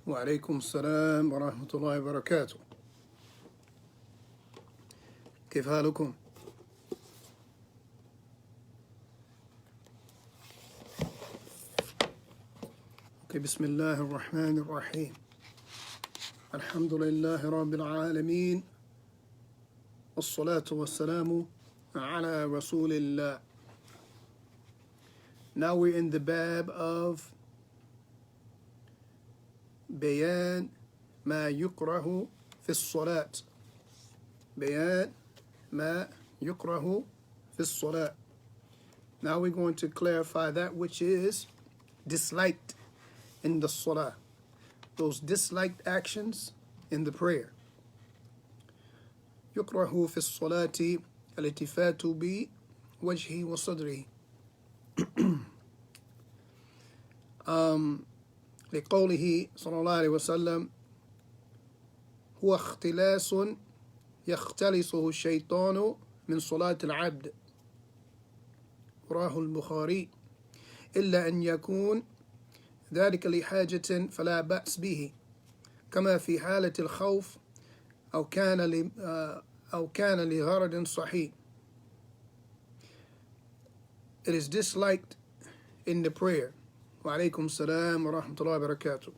وعليكم السلام ورحمة الله وبركاته. كيف حالكم؟ بسم الله الرحمن الرحيم. الحمد لله رب العالمين والصلاة والسلام على رسول الله. Now we're in the bab of بيان ما يكره في الصلاة. بيان ما يكره في الصلاة. Now we're going to clarify that which is disliked in the salah, those disliked actions in the prayer. يكره في الصلاة الالتفات بوجهه وصدره. لقوله صلى الله عليه وسلم هو اختلاس يختلسه الشيطان من صلاة العبد، رواه البخاري، إلا أن يكون ذلك لحاجة فلا بأس به، كما في حالة الخوف أو كان لغرض صحيح. It is disliked in the prayer. Wa alaikum salam wa rahmatullahi wa barakatuh.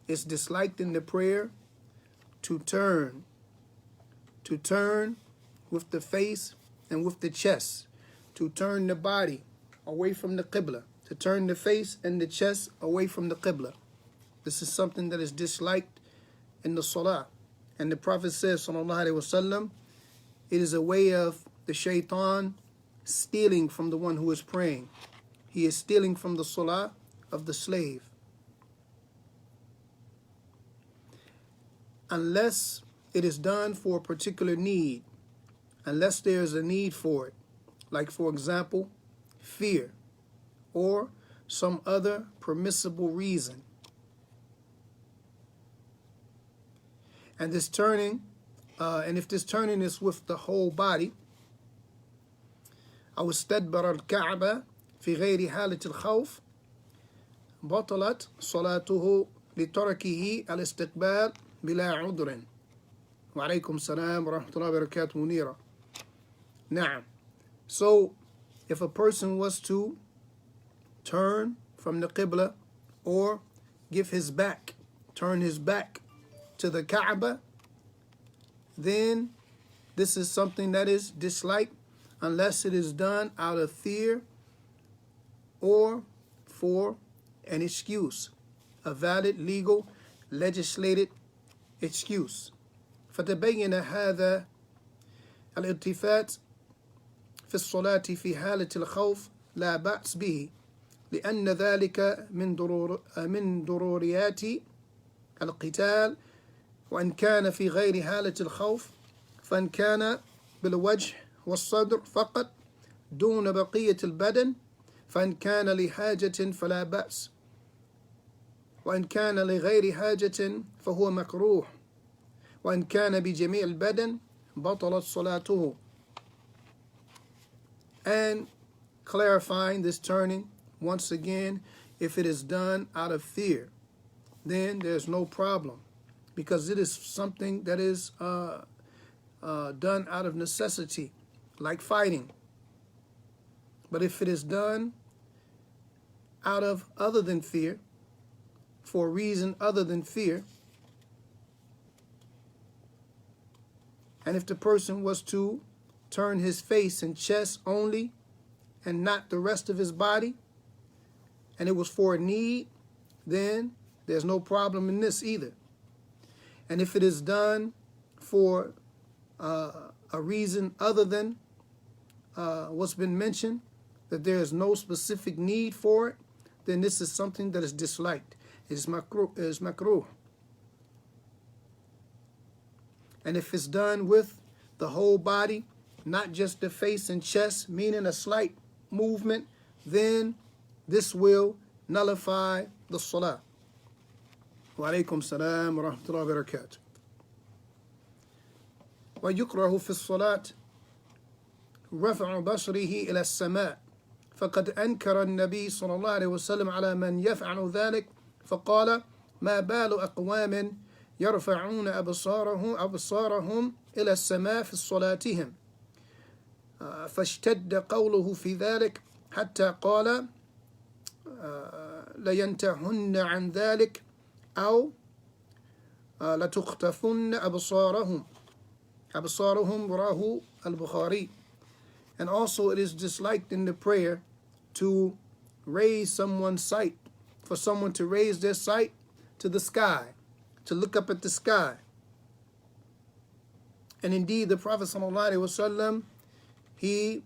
It's disliked in the prayer to turn with the face and with the chest, to turn the body away from the qibla, to turn the face and the chest away from the qibla. This is something that is disliked in the salah. And the Prophet says, sallallahu alaihi wasallam, it is a way of the shaitan stealing from the one who is praying. He is stealing from the salah of the slave. Unless it is done for a particular need, unless there is a need for it, like for example, fear or some other permissible reason. And this turning, and if this turning is with the whole body, أو استدبر الكعبة في غير حالة الخوف بطلت صلاته لتركه الاستقبال بلا عذر. وعليكم السلام ورحمة الله وبركاته منيرة. نعم. So if a person was to turn from the qibla or turn his back to the Kaaba, then this is something that is disliked unless it is done out of fear or for an excuse, a valid, legal, legislated excuse. فتبين هذا الالتفات في الصلاة في حالة الخوف لا بأس به، لأن ذلك من ضروريات القتال، وإن كان في غير حالة الخوف فإن كان بالوجه والصدر فقط دون بقية البدن فإن كان لحاجة فلا بأس، وإن كان لغير حاجة فهو مكروه، وإن كان بجميع البدن بطلت صلاته. And clarifying this turning, once again, if it is done out of fear, then there's no problem, because it is something that is done out of necessity, like fighting. But if it is done out of other than fear, for a reason other than fear, and if the person was to turn his face and chest only and not the rest of his body, and it was for a need, then there's no problem in this either. And if it is done for a reason other than what's been mentioned, that there is no specific need for it, then this is something that is disliked. It is makruh. And if it's done with the whole body, not just the face and chest, meaning a slight movement, then this will nullify the salah. Wa alaikum salam wa rahmatullahi wa barakatuh. ويكره في الصلاة رفع بصره إلى السماء، فقد أنكر النبي صلى الله عليه وسلم على من يفعل ذلك فقال ما بال أقوام يرفعون أبصارهم إلى السماء في صلاتهم فاشتد قوله في ذلك حتى قال لينتهن عن ذلك أو لتخطفن أبصارهم راه al-Bukhari. And also it is disliked in the prayer to raise someone's sight, for someone to raise their sight to the sky, to look up at the sky. And indeed the Prophet ﷺ, he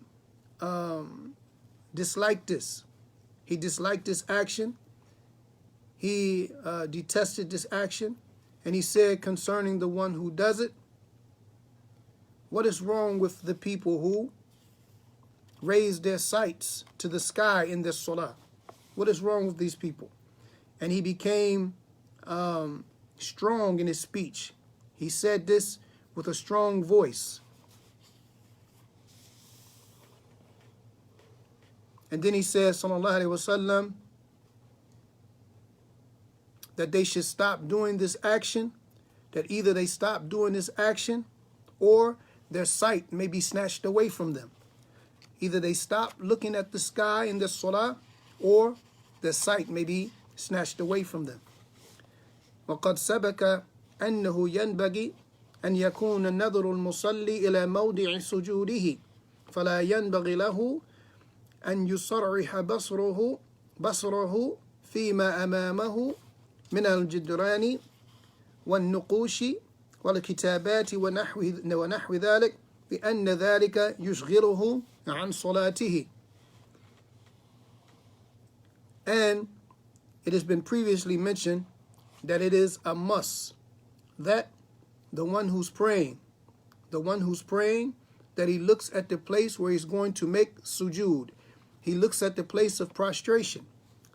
disliked this. He disliked this action. He detested this action. And he said concerning the one who does it, what is wrong with the people who raise their sights to the sky in their salah? What is wrong with these people? And he became strong in his speech. He said this with a strong voice. And then he says, sallallahu alaihi wasallam, that they should stop doing this action, that either they stop doing this action or their sight may be snatched away from them. Either they stop looking at the sky in their salah or their sight may be snatched away from them. وقد سبق أنه ينبغي أن يكون نظر المصلي إلى موضع سجوده فلا ينبغي له أن يصرح بصره فيما أمامه من الجدران والنقوش والكتابات ونحو ذلك لأن ذلك يشغله عن صلاته. And it has been previously mentioned that it is a must that the one who's praying, that he looks at the place where he's going to make sujood. He looks at the place of prostration.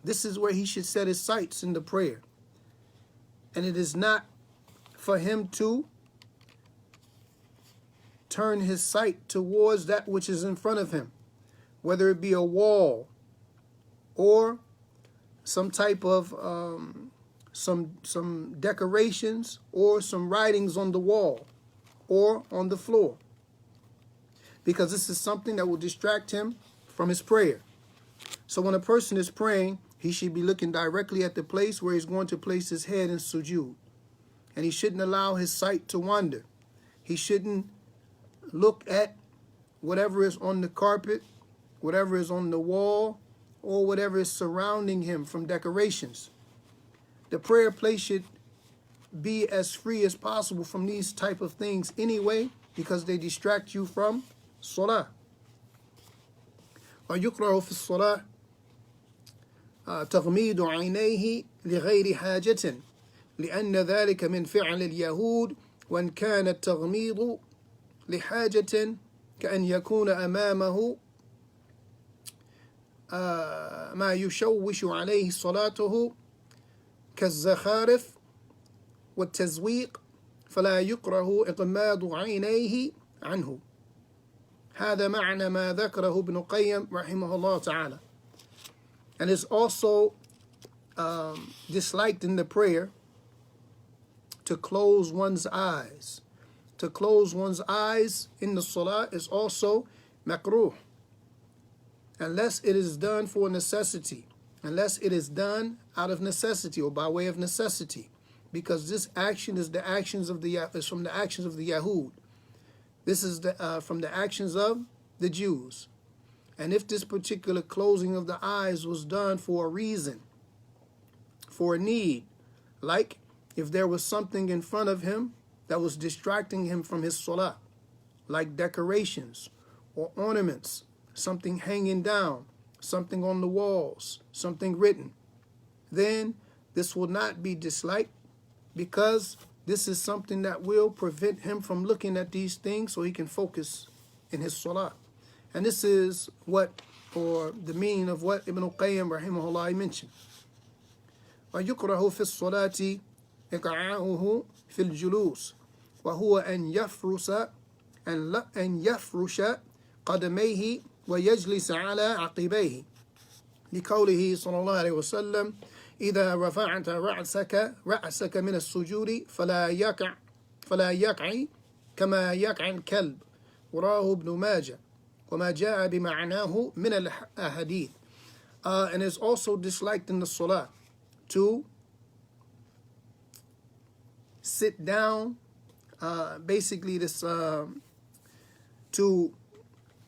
This is where he should set his sights in the prayer. And it is not for him to turn his sight towards that which is in front of him, whether it be a wall or some type of some decorations or some writings on the wall or on the floor, because this is something that will distract him from his prayer. So when a person is praying, he should be looking directly at the place where he's going to place his head in sujood. And he shouldn't allow his sight to wander. He shouldn't look at whatever is on the carpet, whatever is on the wall, or whatever is surrounding him from decorations. The prayer place should be as free as possible from these type of things anyway, because they distract you from salah. ويكره في الصلاة تغميض عينيه لغير حاجة لأن ذلك من فعل اليهود وإن كان التغميض لحاجة كأن يكون أمامه ما يشوش عليه صلاته كالزخارف والتزويق فلا يكره إغماض عينيه عنه. هذا معنى ما ذكره ابن قيم رحمه الله تعالى. And it's also disliked in the prayer to close one's eyes. To close one's eyes in the salah is also makruh, unless it is done for necessity, unless it is done out of necessity or by way of necessity, because this action is from the actions of the Yahud. This is from the actions of the Jews. And if this particular closing of the eyes was done for a reason, for a need, like if there was something in front of him that was distracting him from his salah, like decorations or ornaments, something hanging down, something on the walls, something written, then this will not be disliked, because this is something that will prevent him from looking at these things so he can focus in his salah. And this is what, or the meaning of what Ibn Qayyim rahimahullah mentioned. وَيُكْرَهُ فِي الصَّلَاةِ إِقْعَاؤُهُ فِي الْجُلُوسِ وَهُوَ أَنْ يَفْرُشَ قَدَمَيْهِ وَيَجْلِسَ عَلَى عَقِبَيْهِ لِقَوْلِهِ صلى الله عليه وسلم إذا رفعت رأسك من السجود فلا يقع كما يقع الكلب. رواه ابن ماجه وما جاء بمعناه من الأحاديث. And it's also disliked in the salah to sit down, basically this to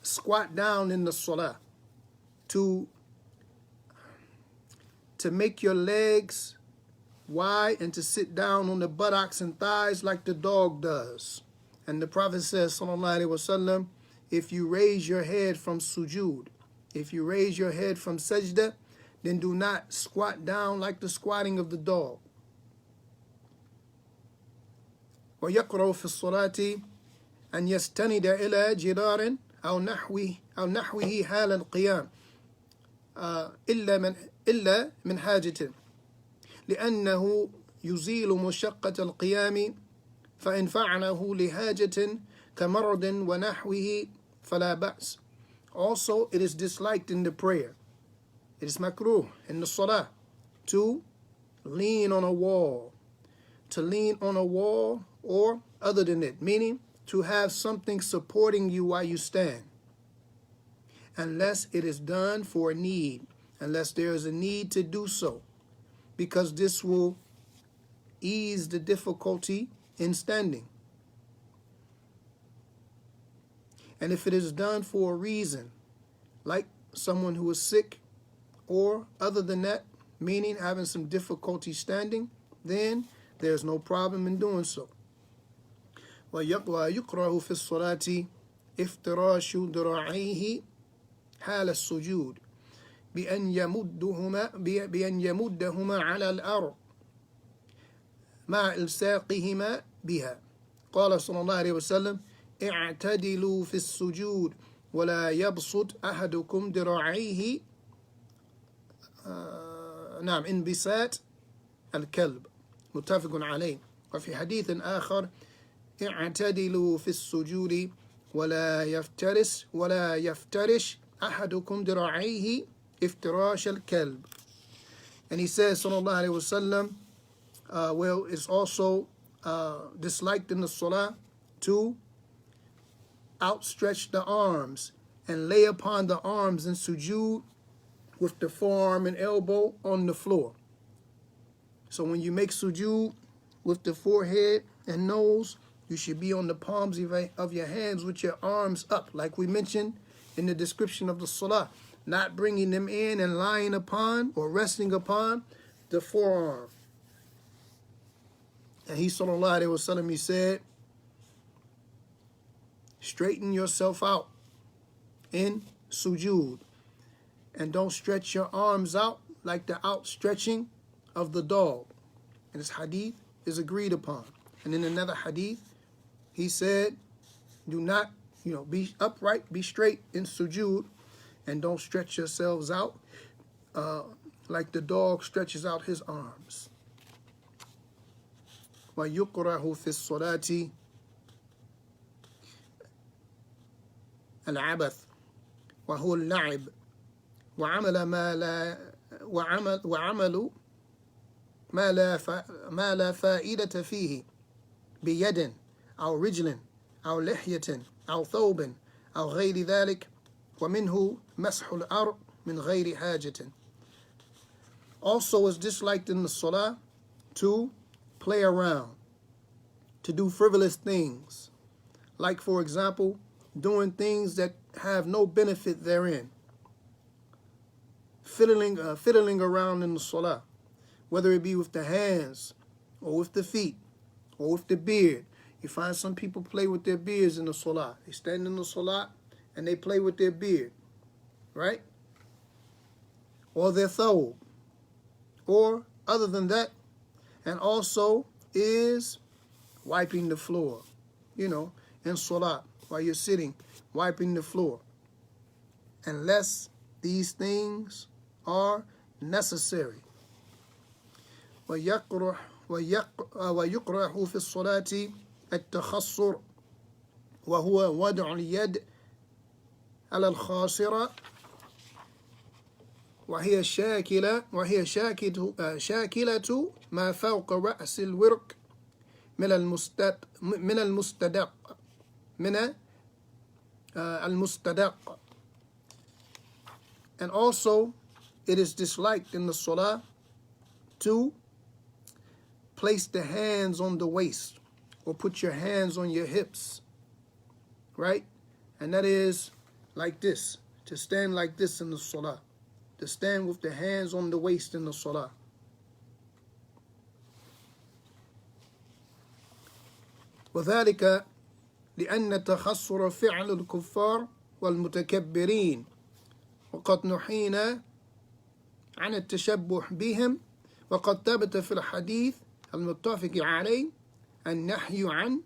squat down in the salah, to make your legs wide and to sit down on the buttocks and thighs like the dog does. And the Prophet says, sallallahu alaihi wasallam, if you raise your head from sujood, if you raise your head from sajda, then do not squat down like the squatting of the dog. ويقرأ في الصلاة أن يستند إلى جدار أو نحوه حال القيام إلا من حاجة لأنه يزيل مشقة القيام فإن فعله لحاجة كمرض ونحوه فلا بأس. Also, it is disliked in the prayer. It is makruh in the salah to lean on a wall. To lean on a wall or other than it, meaning to have something supporting you while you stand. Unless it is done for a need, unless there is a need to do so, because this will ease the difficulty in standing. And if it is done for a reason, like someone who is sick, or other than that, meaning having some difficulty standing, then there's no problem in doing so. ويقرأ في الصلاة افتراش ذراعيه حال السجود بأن يمدهما على الأرض مع إلصاقهما بها. قال صلى الله عليه وسلم اعتدلوا في السجود ولا يبسط أحدكم ذراعيه انبساط الكلب. متفق عليه. وفي حديث آخر اعتدلوا في السجود ولا يفترش أحدكم ذراعيه افتراش الكلب. And he says, sallallahu alaihi wasallam, well, it's also disliked in the salah to outstretch the arms and lay upon the arms in sujood with the forearm and elbow on the floor. So when you make sujood with the forehead and nose, you should be on the palms of your hands with your arms up, like we mentioned in the description of the salah, not bringing them in and lying upon or resting upon the forearm. And he, sallallahu alaihi wasallam, he said, straighten yourself out in sujood and don't stretch your arms out like the outstretching of the dog. And this hadith is agreed upon. And in another hadith, he said, do not, be upright, be straight in sujood, and don't stretch yourselves out like the dog stretches out his arms. وَيُقْرَهُ فِي الصَّلَاةِ الْعَبَثِ وهو اللعب وعمل ما لا فائدة فيه بيد أو رجل أو لحية أو ثوب أو غير ذلك ومنه مسح الأرض من غير حاجة. Also is disliked in the salah to play around, to do frivolous things, like for example doing things that have no benefit therein, fiddling around in the salah, whether it be with the hands or with the feet or with the beard. You find some people play with their beards in the salah. They stand in the salah and they play with their beard, right? Or their thawb, or other than that. And also is wiping the floor, in salah, while you're sitting, wiping the floor. Unless these things are necessary. ويقرح في الصلاة التخصر وهو وضع اليد على الخاصرة شاكلة ما فوق رأس الورك من المستدق من المستدق. And also it is disliked in the salah to place the hands on the waist or put your hands on your hips, right? And that is like this, to stand like this in the salah, to stand with the hands on the waist in the salah. وذلك لأن تخصر فعل الكفار والمتكبرين وقد نحينا عن التشبه بهم وقد ثبت في الحديث المتفق عليه النهي عن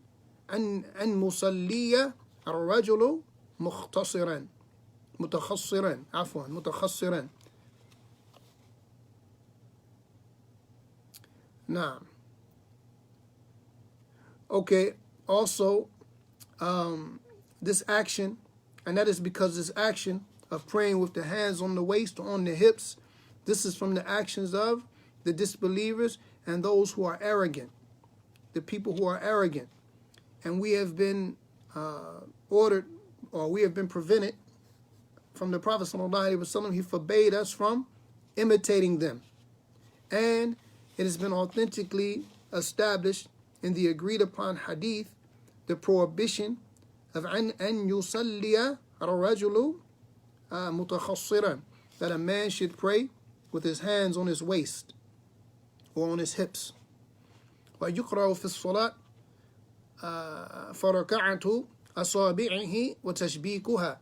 أن مصلي الرجل متخصرا. نعم. Okay, also this action, and that is because this action of praying with the hands on the waist or on the hips, this is from the actions of the disbelievers and those who are arrogant, the people who are arrogant. And we have been ordered, or we have been prevented from the Prophet ﷺ. He forbade us from imitating them. And it has been authentically established in the agreed upon hadith the prohibition of أن يصلي الرجل متخصرا, that a man should pray with his hands on his waist or on his hips. ويقرأ في الصلاة فركعة أصابعه وتشبيكها.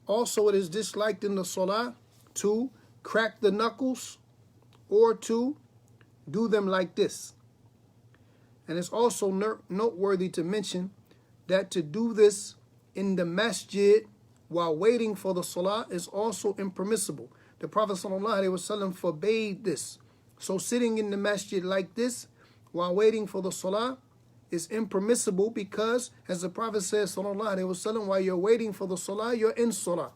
Also it is disliked in the salah to crack the knuckles or to do them like this. And it's also noteworthy to mention that to do this in the masjid while waiting for the salah is also impermissible. The Prophet ﷺ forbade this. So sitting in the masjid like this while waiting for the salah is impermissible because, as the Prophet says, ﷺ, while you're waiting for the salah, you're in salah.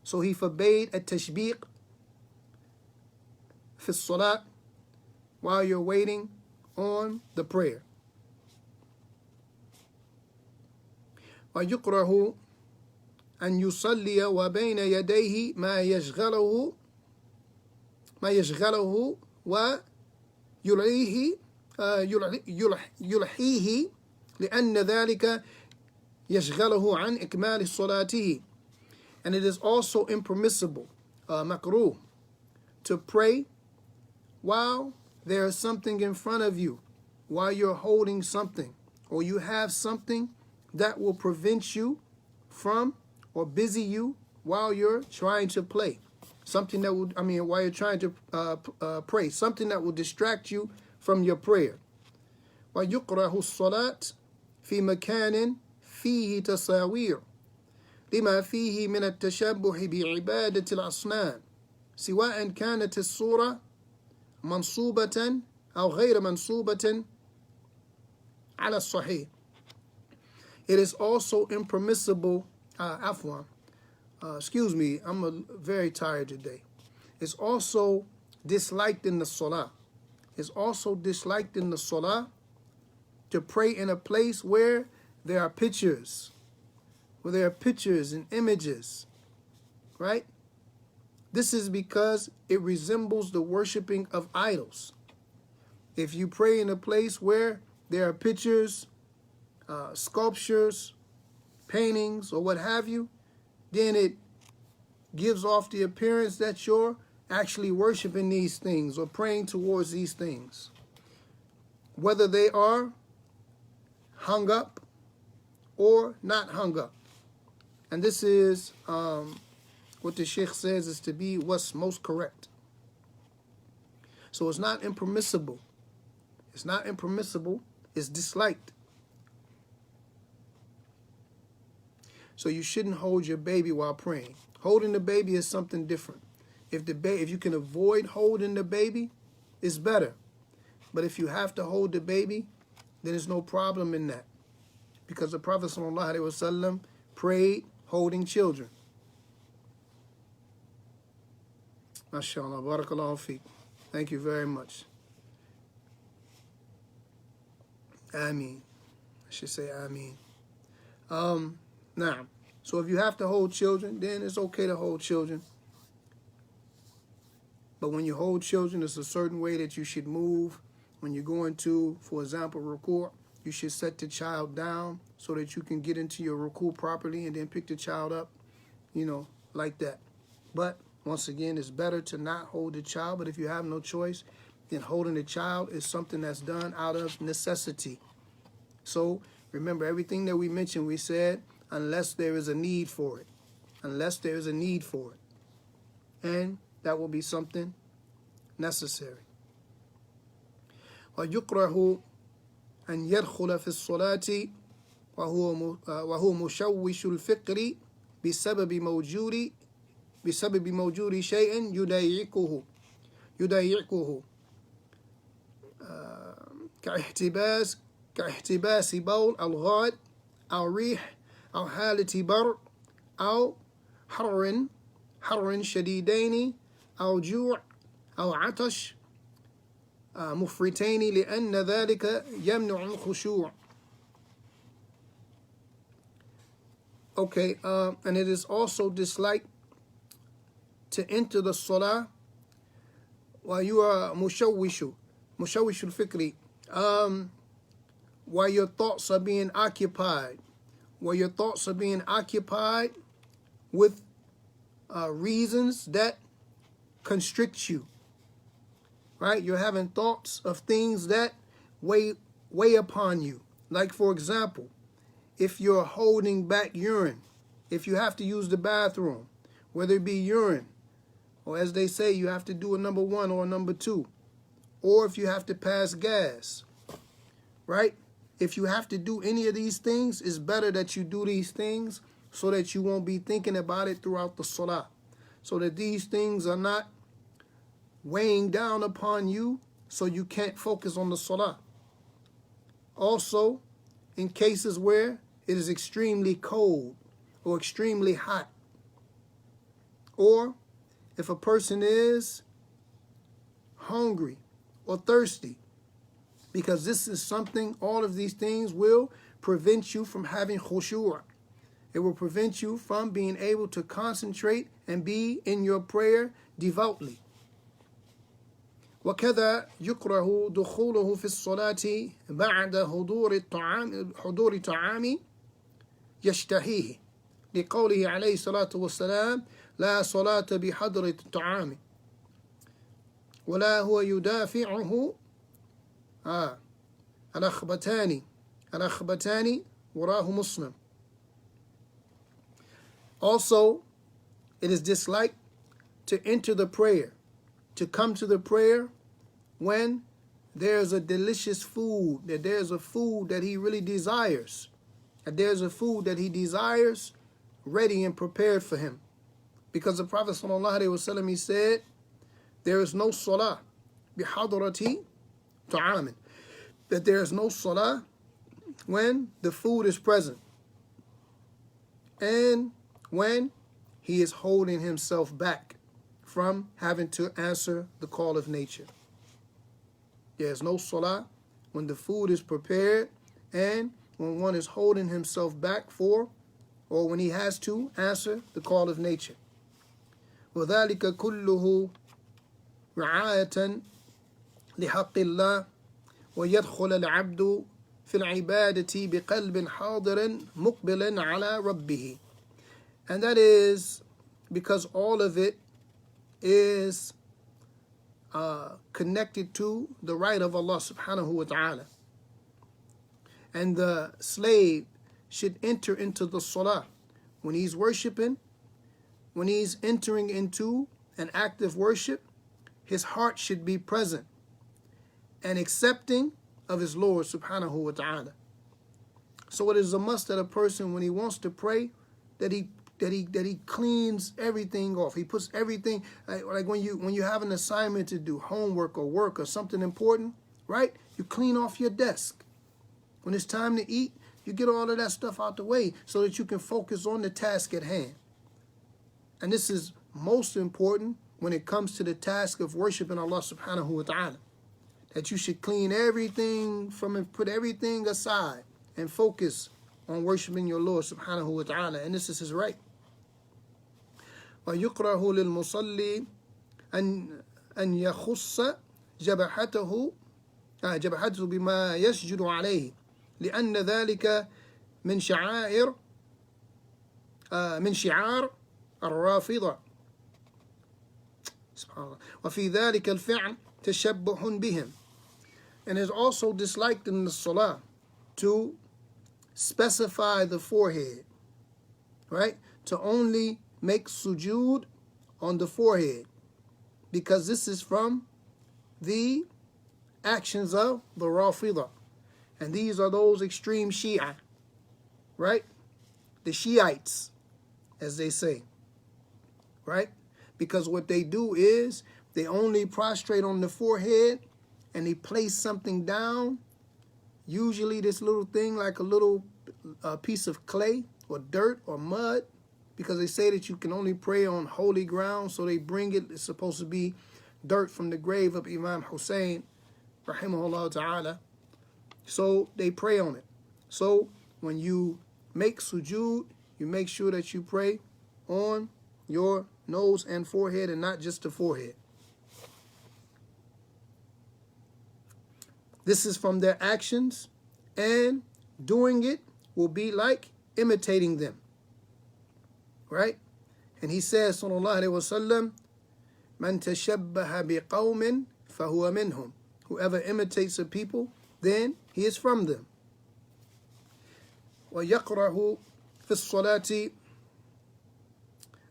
So he forbade a tashbiq fi salat while you're waiting on the prayer. ويكره أن يصلي وبين يديه ما يشغله ويلحيه لأن ذلك يشغله عن إكمال صلاته. And it is also impermissible, makruh, to pray while there is something in front of you, while you're holding something, or you have something that will prevent you from or busy you while you're trying to play. Something that would, while you're trying to pray, something that will distract you from your prayer. وَيُقْرَهُ الصَّلَاةِ فِي مَكَانٍ فِيهِ تَصَاوِيرٌ لما فيه من التشبه بعبادة الأصنام سواء كانت الصورة منصوبة أو غير منصوبة على الصحيح. It is also impermissible, excuse me, I'm very tired today. It's also disliked in the salah. It's also disliked in the salah to pray in a place where there are pictures, and images, right? This is because it resembles the worshiping of idols. If you pray in a place where there are pictures, sculptures, paintings, or what have you, then it gives off the appearance that you're actually worshiping these things or praying towards these things, whether they are hung up or not hung up. And this is what the Sheikh says is to be what's most correct. So it's not impermissible. It's not impermissible. It's disliked. So you shouldn't hold your baby while praying. Holding the baby is something different. If you can avoid holding the baby, it's better. But if you have to hold the baby, then there's no problem in that. Because the Prophet ﷺ prayed holding children. MashaAllah. Barakallahu feek. Thank you very much. Ameen. I should say Ameen. Now, so if you have to hold children, then it's okay to hold children. But when you hold children, there's a certain way that you should move. When you're going to, for example, ruku', you should set the child down so that you can get into your ruku' properly and then pick the child up, like that. But once again, it's better to not hold the child. But if you have no choice, then holding the child is something that's done out of necessity. So remember, everything that we mentioned, we said, unless there is a need for it. Unless there is a need for it. And that will be something necessary. ويكره أن يدخل في الصلاة وهو مشوش الفكر بسبب موجود شيء يضايقه كاحتباس بول الغائط أو ريح أو حالة برد أو حر شديدين أو جوع أو عطش مفرطين لأن ذلك يمنع الخشوع. Okay, and it is also disliked to enter the salah while you are mushawwishu al-fikri, while your thoughts are being occupied, with reasons that constrict you, right? You're having thoughts of things that weigh upon you. Like, for example, if you're holding back urine, if you have to use the bathroom, whether it be urine, or as they say, you have to do a number 1 or a number 2, or if you have to pass gas, right? If you have to do any of these things, it's better that you do these things so that you won't be thinking about it throughout the salah, so that these things are not weighing down upon you so you can't focus on the salah. Also, in cases where it is extremely cold or extremely hot, or if a person is hungry or thirsty, because this is something, all of these things will prevent you from having khushu'. It will prevent you from being able to concentrate and be in your prayer devoutly. وكذا يكره دخوله في الصلاة بعد حضور طعام يشتهيه لقوله عليه الصلاة والسلام لا صلاة بحضرة الطعام ولا هو يدافعه الأخبتان وراه مسلم. Also, it is disliked to enter the prayer, to come to the prayer when there's a delicious food, that there's a food that he really desires, that there's a food that he desires ready and prepared for him. Because the Prophet ﷺ, he said, there is no salah bihadrati ta'amin, that there is no salah when the food is present and when he is holding himself back from having to answer the call of nature. There's no salah when the food is prepared and when one is holding himself back for, or when he has to answer the call of nature. وَذَلِكَ كُلُّهُ رِعَايَةً لِحَقِّ اللَّهِ وَيَدْخُلَ الْعَبْدُ فِي الْعِبَادَةِ بِقَلْبٍ حَاضِرٍ مُقْبِلٍ عَلَى رَبِّهِ. And that is because all of it is connected to the right of Allah subhanahu wa ta'ala. And the slave should enter into the salah. When he's worshiping, when he's entering into an act of worship, his heart should be present and accepting of his Lord subhanahu wa ta'ala. So it is a must that a person, when he wants to pray, that he cleans everything off. He puts everything, like when you have an assignment to do, homework or work or something important, right? You clean off your desk. When it's time to eat, you get all of that stuff out the way so that you can focus on the task at hand. And this is most important when it comes to the task of worshiping Allah subhanahu wa ta'ala. That you should clean everything from and put everything aside and focus on worshiping your Lord subhanahu wa ta'ala. And this is his right. وَيُقْرَهُ لِلْمُصَلِّي أن يخص جبهته بما يسجد عليه لأن ذلك من شعار الرافضة سبحان الله وفي ذلك الفعل تشبه بهم. And it's also disliked in the salah to specify the forehead, right? To only make sujood on the forehead, because this is from the actions of the Rafidah. And these are those extreme Shia, right? The Shiites, as they say, right? Because what they do is they only prostrate on the forehead and they place something down, usually this little thing like a little piece of clay or dirt or mud, because they say that you can only pray on holy ground, so they bring it. It's supposed to be dirt from the grave of Imam Hussein, rahimahullah ta'ala. So they pray on it. So when you make sujood, you make sure that you pray on your nose and forehead and not just the forehead. This is from their actions, and doing it will be like imitating them. Right? And he says, sallallahu alayhi wa sallam, Man tashabbaha biqawmin fahuwa minhum. Whoever imitates a people, then he is from them. وَيَقْرَهُ فِي الصَّلَاةِ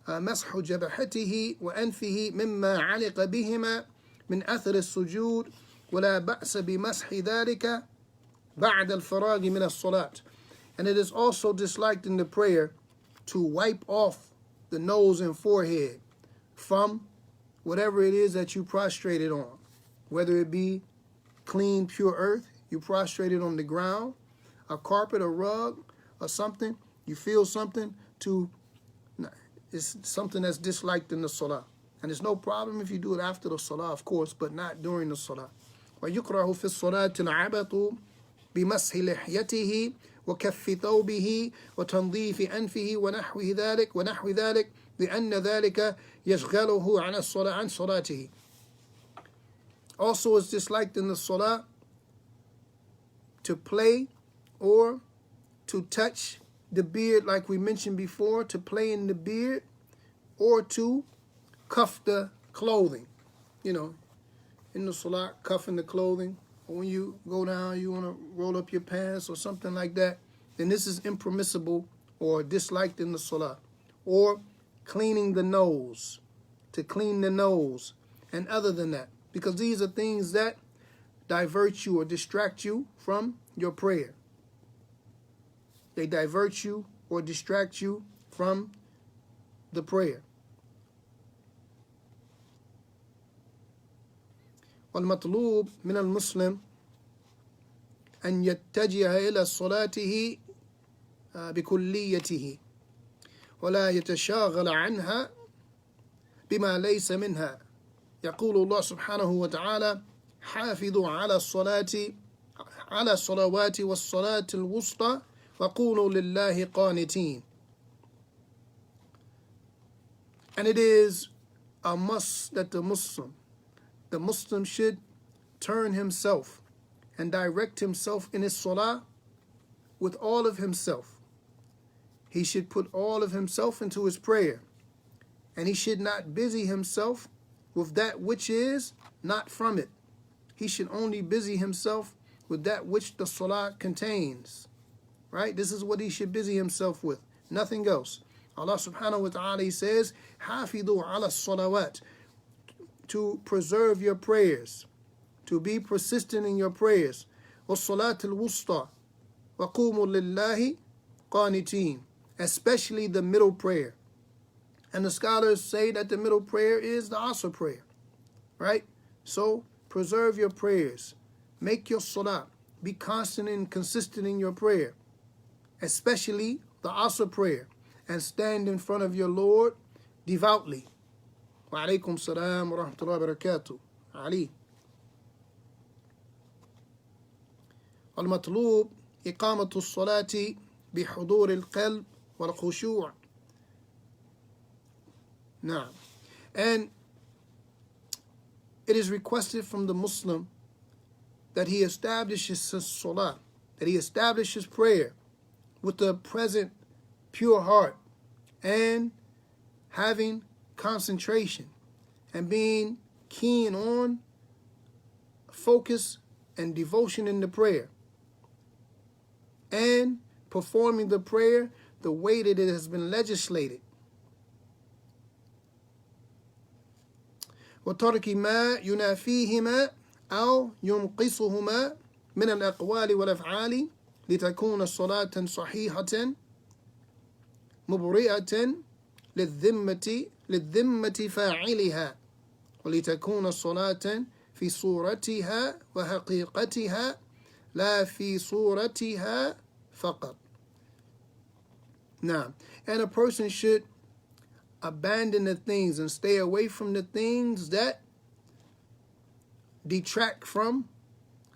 مَسْحُ جَبَهَتِهِ وَأَنْفِهِ مِمَّا عَلِقَ بِهِمَا مِنْ أَثْرِ السُّجُودِ وَلَا بَأْسَ بِمَسْحِ ذَلِكَ بَعْدَ الْفَرَاغِ مِنَ الصَّلَاةِ. And it is also disliked in the prayer to wipe off the nose and forehead from whatever it is that you prostrated on, whether it be clean, pure earth, you prostrated on the ground, a carpet, a rug, or something, you feel something it's something that's disliked in the salah. And there's no problem if you do it after the salah, of course, but not during the salah. وَيُكْرَهُ فِي الصَّلَاةِ الْعَبَطُ بِمَسْحِ لِحْيَتِهِ وكف ثوبه وتنظيف أنفه ونحو ذلك لأن ذلك يشغله عن صلاته. Also, it's disliked in the salah to play or to touch the beard, like we mentioned before, to play in the beard, or to cuff the clothing. You know, in the salah, cuffing the clothing. Or when you go down, you want to roll up your pants or something like that, then this is impermissible or disliked in the salah. Or cleaning the nose, to clean the nose, and other than that, because these are things that divert you or distract you from your prayer. They divert you or distract you from the prayer. والمطلوب من المسلم أن يتجه إلى صلاته بكليته ولا يتشاغل عنها بما ليس منها. يقول الله سبحانه وتعالى حافظوا على الصلوات والصلاة الوسطى وقولوا لله قانتين. And it is a must that the Muslim should turn himself and direct himself in his salah with all of himself. He should put all of himself into his prayer, and he should not busy himself with that which is not from it. He should only busy himself with that which the salah contains. Right? This is what he should busy himself with, nothing else. Allah subhanahu wa ta'ala, he says, حافظوا على الصلوات, to preserve your prayers, to be persistent in your prayers. وَالصَّلَاةِ الْوُسْطَى وَقُومُوا لِلَّهِ قَانِتِينَ, especially the middle prayer. And the scholars say that the middle prayer is the Asr prayer, right? So preserve your prayers. Make your salah. Be constant and consistent in your prayer, especially the Asr prayer, and stand in front of your Lord devoutly. وعليكم السلام ورحمة الله وبركاته. علي. المطلوب إقامة الصلاة بحضور القلب والخشوع. نعم. And it is requested from the Muslim that he establishes his salah, that he establishes prayer with a present pure heart and having concentration and being keen on focus and devotion in the prayer and performing the prayer the way that it has been legislated. وترك ما ينافيهما أو ينقصهما من الأقوال والأفعال لتكون الصلاة صحيحة مبرئة للذمة فاعلها ولتكون الصلاة في صورتها وحقيقتها لا في صورتها فقط. Now, and a person should abandon the things and stay away from the things that detract from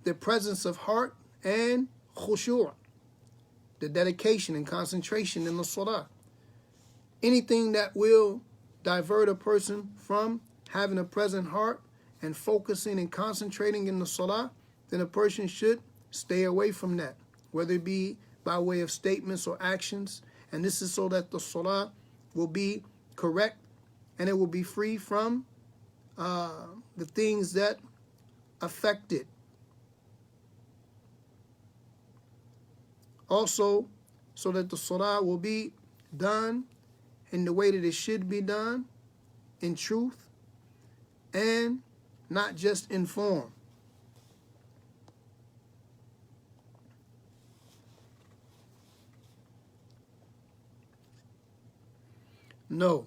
the presence of heart and khushu', the dedication and concentration in the salah. Anything that will divert a person from having a present heart and focusing and concentrating in the salah, then a person should stay away from that, whether it be by way of statements or actions. And this is so that the salah will be correct and it will be free from the things that affect it. Also, so that the salah will be done in the way that it should be done, in truth, and not just in form. No.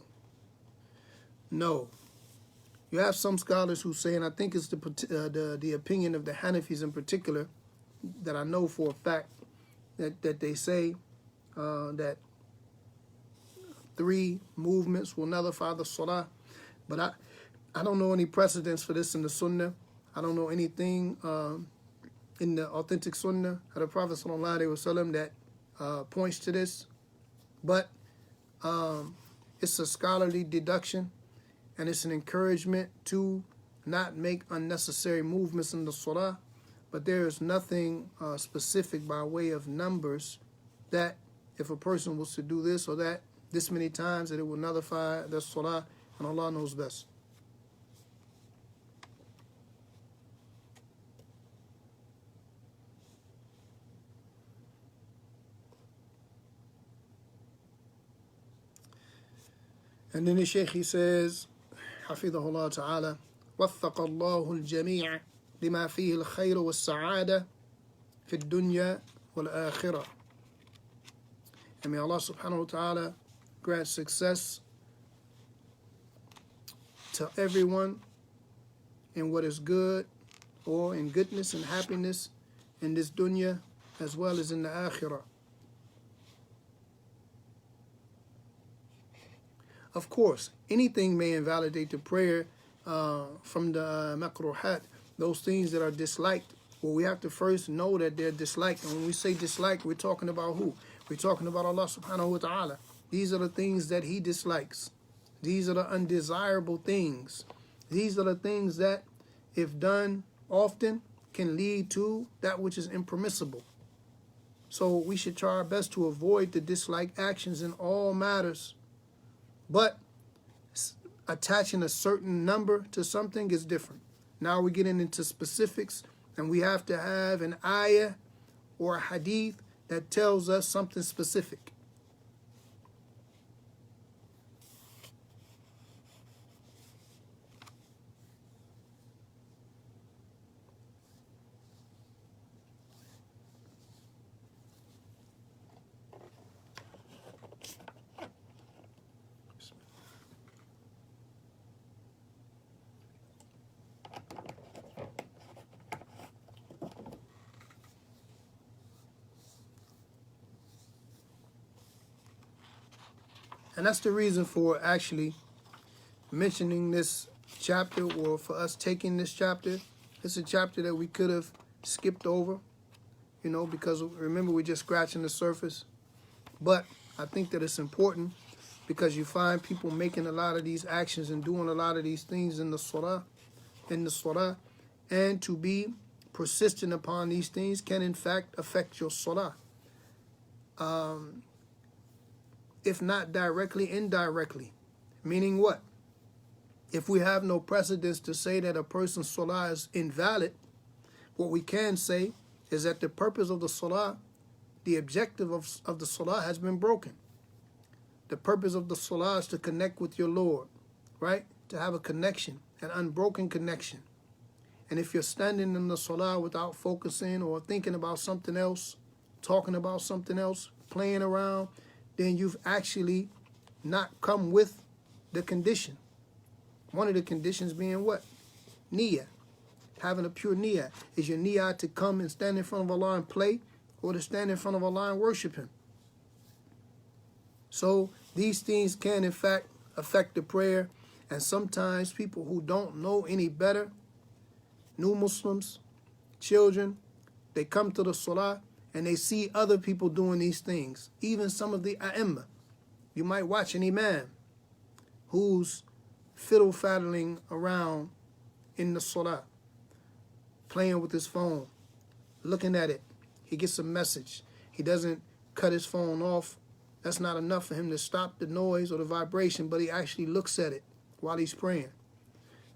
You have some scholars who say, and I think it's the opinion of the Hanafis in particular, that I know for a fact, that they say that 3 movements will nullify the salah. But I don't know any precedents for this in the Sunnah. I don't know anything in the authentic Sunnah of the Prophet ﷺ that points to this. But it's a scholarly deduction, and it's an encouragement to not make unnecessary movements in the salah. But there is nothing specific by way of numbers that if a person was to do this or that this many times, that it will nullify the salah, and Allah knows best. And then the Shaykh, he says, Hafidhahullah Ta'ala, وَفَّقَ اللَّهُ الْجَمِيعَ لِمَا فِيهِ الْخَيْرُ وَالسَّعَادَةِ فِي الدُّنْيَا وَالْآخِرَةِ. And may Allah subhanahu wa ta'ala grant success to everyone in what is good, or in goodness and happiness in this dunya as well as in the akhirah. Of course, anything may invalidate the prayer from the makruhat, those things that are disliked. Well, we have to first know that they're disliked. And when we say disliked, we're talking about who? We're talking about Allah subhanahu wa ta'ala. These are the things that He dislikes. These are the undesirable things. These are the things that, if done often, can lead to that which is impermissible. So we should try our best to avoid the disliked actions in all matters. But attaching a certain number to something is different. Now we're getting into specifics, and we have to have an ayah or a hadith that tells us something specific. And that's the reason for actually mentioning this chapter, or for us taking this chapter. It's a chapter that we could have skipped over, because remember, we're just scratching the surface. But I think that it's important because you find people making a lot of these actions and doing a lot of these things in the surah, and to be persistent upon these things can in fact affect your salah. If not directly, indirectly. Meaning what? If we have no precedence to say that a person's salah is invalid, what we can say is that the purpose of the salah, the objective of the salah has been broken. The purpose of the salah is to connect with your Lord, right? To have a connection, an unbroken connection. And if you're standing in the salah without focusing or thinking about something else, talking about something else, playing around, then you've actually not come with the condition. One of the conditions being what? Niyyah. Having a pure niyyah. Is your niyyah to come and stand in front of Allah and play, or to stand in front of Allah and worship Him? So these things can in fact affect the prayer, and sometimes people who don't know any better, new Muslims, children, they come to the salah and they see other people doing these things. Even some of the a'imma. You might watch an imam who's fiddle-faddling around in the salah, playing with his phone, looking at it. He gets a message. He doesn't cut his phone off. That's not enough for him to stop the noise or the vibration, but he actually looks at it while he's praying.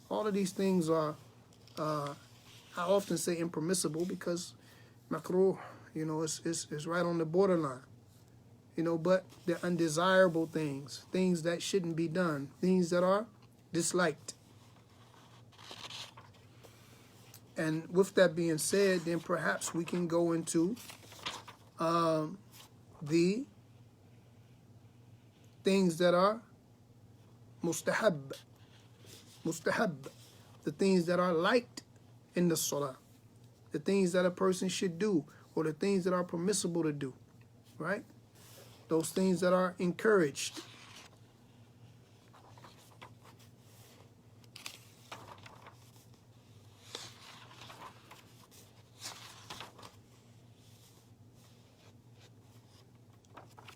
All of these things are, I often say impermissible because makruh, it's right on the borderline. But they're undesirable things that shouldn't be done, things that are disliked. And with that being said, then perhaps we can go into the things that are mustahab, the things that are liked in the salah, the things that a person should do, or the things that are permissible to do, right? Those things that are encouraged.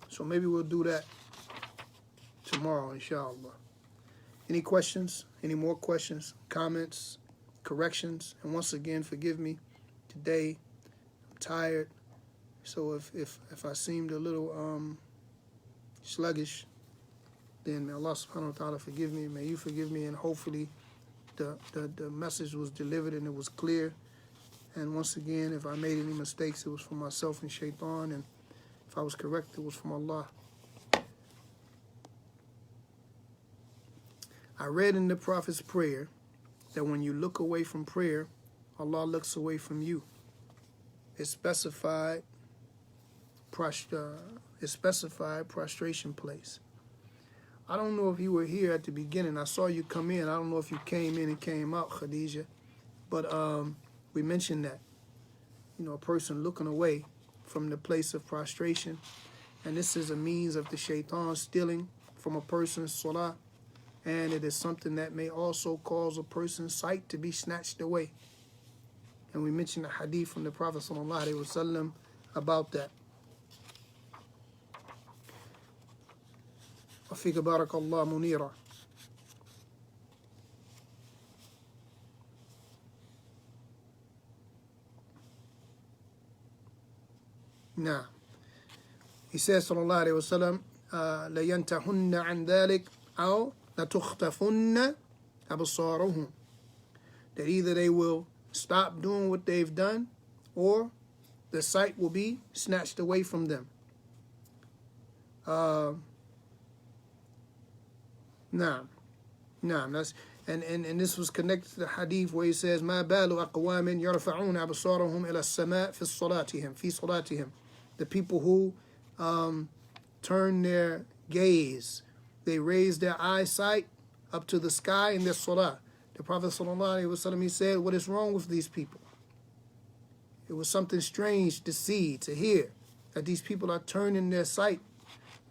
So maybe we'll do that tomorrow, inshallah. Any questions? Any more questions, comments, corrections? And once again, forgive me. Today, I'm tired. So if I seemed a little sluggish, then may Allah subhanahu wa ta'ala forgive me. May you forgive me, and hopefully the message was delivered and it was clear. And once again, if I made any mistakes, it was from myself and shaitan, and if I was correct, it was from Allah. I read in the Prophet's prayer that when you look away from prayer, Allah looks away from you. It's specified prostration place. I don't know if you were here at the beginning. I saw you come in. I don't know if you came in and came out, Khadija. But we mentioned that, a person looking away from the place of prostration. And this is a means of the shaitan stealing from a person's salah. And it is something that may also cause a person's sight to be snatched away. And we mentioned a hadith from the Prophet ﷺ about that. وفيك بارك الله منيرا. Now, he says sallallahu alayhi wa sallam, لَيَنْتَهُنَّ عَنْ ذَلِكَ أَوْ لَتُخْتَفُنَّ أَبْصَارُهُمْ. That either they will stop doing what they've done, or the sight will be snatched away from them. That's and this was connected to the hadith where he says, مَا بَالُ أَقْوَامٍ يَرْفَعُونَ أَبْصَارَهُم إِلَى السَّمَاءِ فِي صَلَاتِهِمْ. The people who turn their gaze, they raise their eyesight up to the sky in their salah. The Prophet ﷺ, he said, what is wrong with these people? It was something strange to see, to hear, that these people are turning their sight,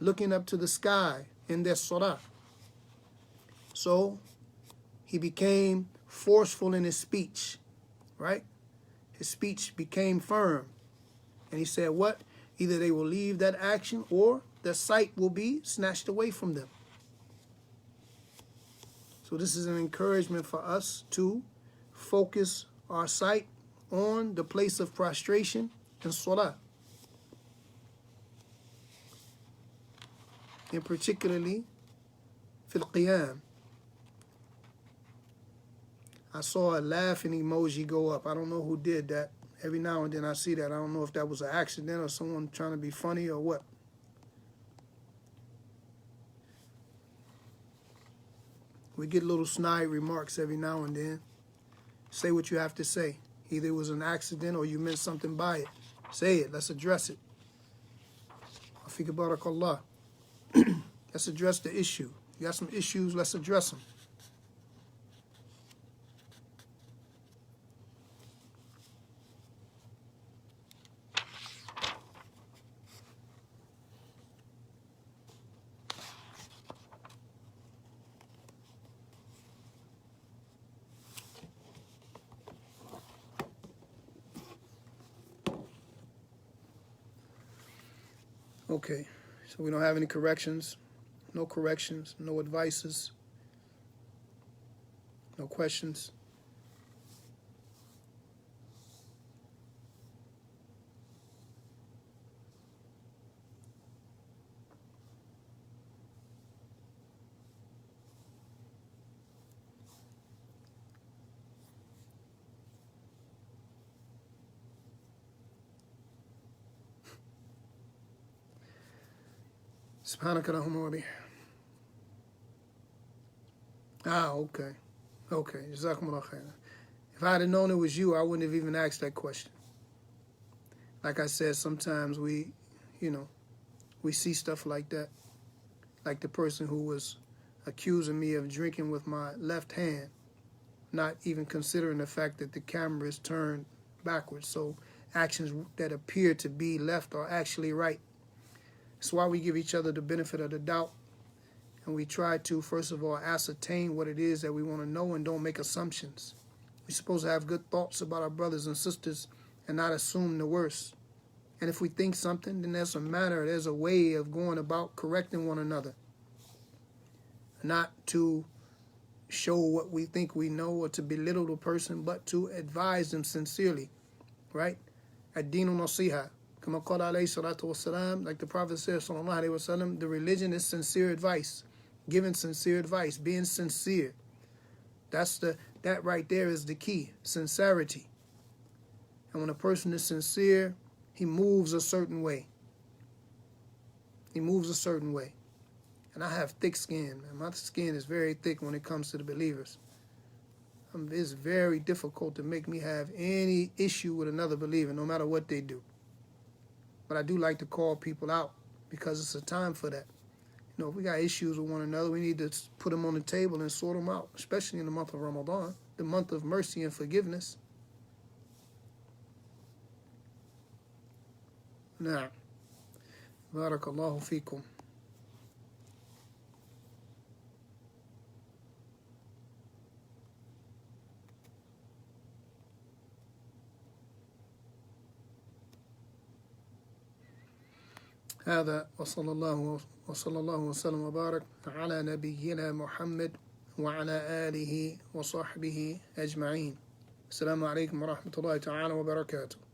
looking up to the sky in their salah. So he became forceful in his speech, right? His speech became firm. And he said what? Either they will leave that action or their sight will be snatched away from them. So this is an encouragement for us to focus our sight on the place of prostration and salah. And particularly fil qiyam. I saw a laughing emoji go up. I don't know who did that. Every now and then I see that. I don't know if that was an accident or someone trying to be funny or what. We get little snide remarks every now and then. Say what you have to say. Either it was an accident or you meant something by it. Say it. Let's address it. Afiq barakallah. Let's address the issue. You got some issues, let's address them. Okay, so we don't have any corrections. No corrections, no advices, no questions. Subhanaka Allahumma wa bihamdika. Okay. Okay. Jazakumullah khairan. If I had known it was you, I wouldn't have even asked that question. Like I said, sometimes we see stuff like that. Like the person who was accusing me of drinking with my left hand, not even considering the fact that the camera is turned backwards. So actions that appear to be left are actually right. That's why we give each other the benefit of the doubt. And we try to, first of all, ascertain what it is that we want to know and don't make assumptions. We're supposed to have good thoughts about our brothers and sisters and not assume the worst. And if we think something, then there's a way of going about correcting one another. Not to show what we think we know or to belittle the person, but to advise them sincerely, right? Ad-dinu nasiha. Kama qala alayhi salatu wasalam, like the Prophet said, sallallahu alayhi wasallam, the religion is sincere advice. Giving sincere advice, being sincere. That right there is the key, sincerity. And when a person is sincere, he moves a certain way. He moves a certain way. And I have thick skin. My skin is very thick when it comes to the believers. It's very difficult to make me have any issue with another believer, no matter what they do. But I do like to call people out because it's a time for that. You know, if we got issues with one another, we need to put them on the table and sort them out, especially in the month of Ramadan, the month of mercy and forgiveness. Now, barakallahu feekum. هذا وصلى الله وسلم وبارك على نبينا محمد وعلى آله وصحبه أجمعين. السلام عليكم ورحمة الله تعالى وبركاته.